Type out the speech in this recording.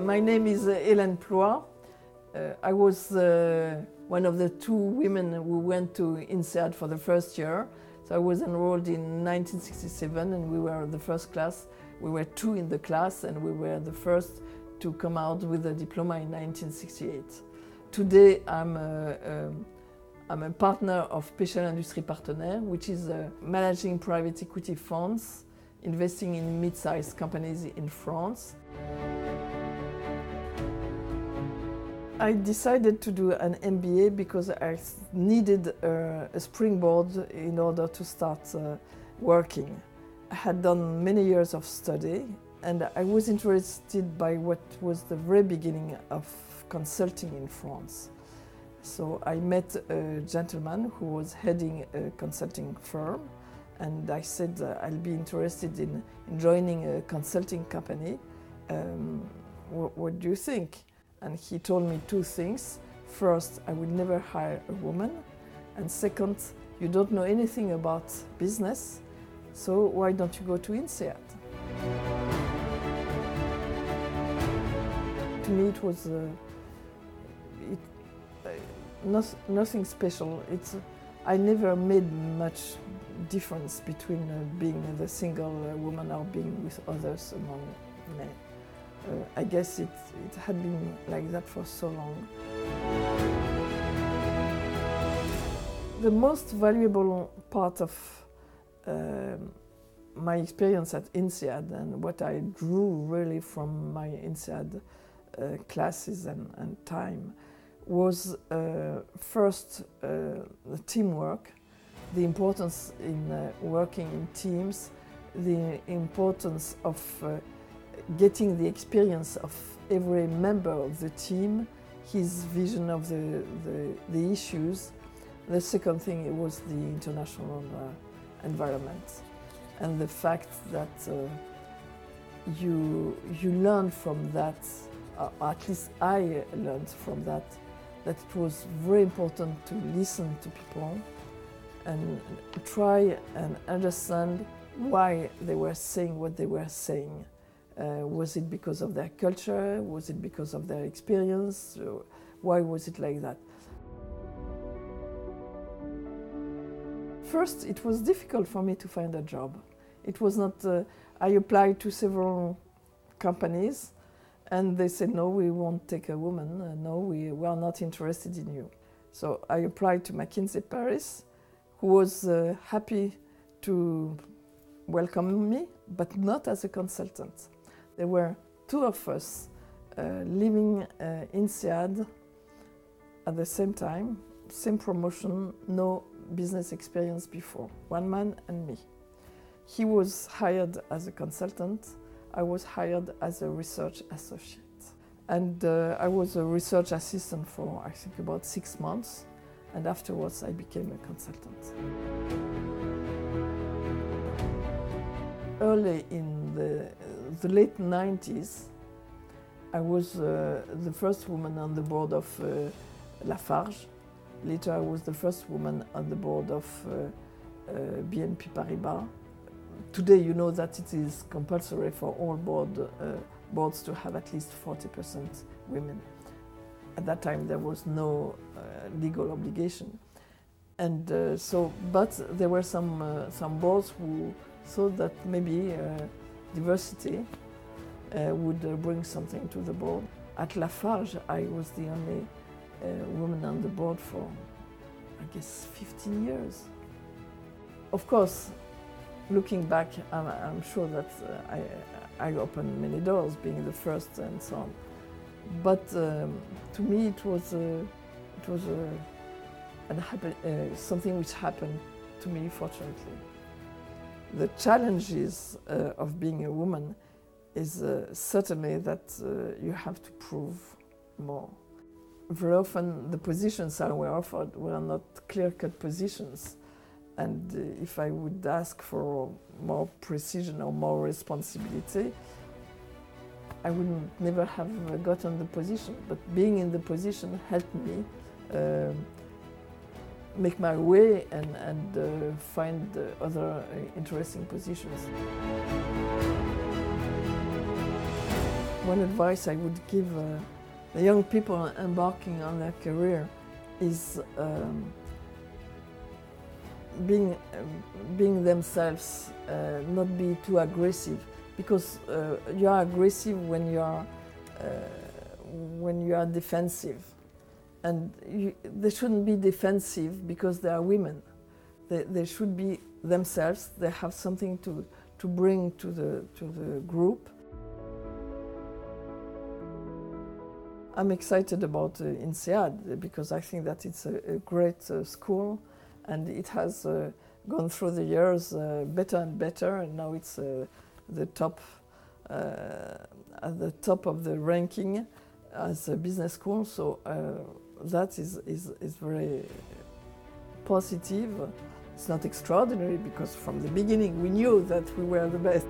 My name is Hélène Ploix. I was one of the two women who went to INSEAD for the first year. So I was enrolled in 1967 and we were the first class. We were two in the class and we were the first to come out with a diploma in 1968. Today I'm a partner of Pechel Industrie Partenaires, which is managing private equity funds, investing in mid-sized companies in France. I decided to do an MBA because I needed a springboard in order to start working. I had done many years of study and I was interested by what was the very beginning of consulting in France. So I met a gentleman who was heading a consulting firm and I said I'll be interested in joining a consulting company. What do you think? And he told me two things. First, I will never hire a woman. And second, you don't know anything about business, so why don't you go to INSEAD? To me, it was nothing special. I never made much difference between being the single woman or being with others among men. I guess it had been like that for so long. The most valuable part of my experience at INSEAD and what I drew really from my INSEAD classes and time was first the teamwork, the importance in working in teams, the importance of getting the experience of every member of the team, his vision of the issues. The second thing was the international environment and the fact that you learn from that, at least I learned from that it was very important to listen to people and try and understand why they were saying what they were saying. Was it because of their culture? Was it because of their experience? Why was it like that? First, it was difficult for me to find a job. It was not, I applied to several companies and they said, no, we won't take a woman. No, we are not interested in you. So I applied to McKinsey Paris, who was happy to welcome me, but not as a consultant. There were two of us living INSEAD at the same time, same promotion, no business experience before, one man and me. He was hired as a consultant, I was hired as a research associate. And I was a research assistant for, I think, about 6 months, and afterwards I became a consultant. Early in the late 90s, I was the first woman on the board of Lafarge. Later I was the first woman on the board of BNP Paribas. Today you know that it is compulsory for all boards to have at least 40% women. At that time there was no legal obligation. And but there were some boards who thought that maybe diversity would bring something to the board. At Lafarge, I was the only woman on the board for, I guess, 15 years. Of course, looking back, I'm sure that I opened many doors, being the first and so on. But to me, it was something which happened to me, fortunately. The challenges of being a woman is certainly that you have to prove more. Very often the positions I were offered were not clear-cut positions, and if I would ask for more precision or more responsibility, I would never have gotten the position. But being in the position helped me make my way and find other interesting positions. One advice I would give the young people embarking on their career is being themselves, not be too aggressive, because you are aggressive when you are defensive, and they shouldn't be defensive because they are women. They should be themselves. They have something to bring to the group. I'm excited about INSEAD because I think that it's a great school, and it has gone through the years better and better, and now it's the top at the top of the ranking as a business school. So that is very positive. It's not extraordinary because from the beginning we knew that we were the best.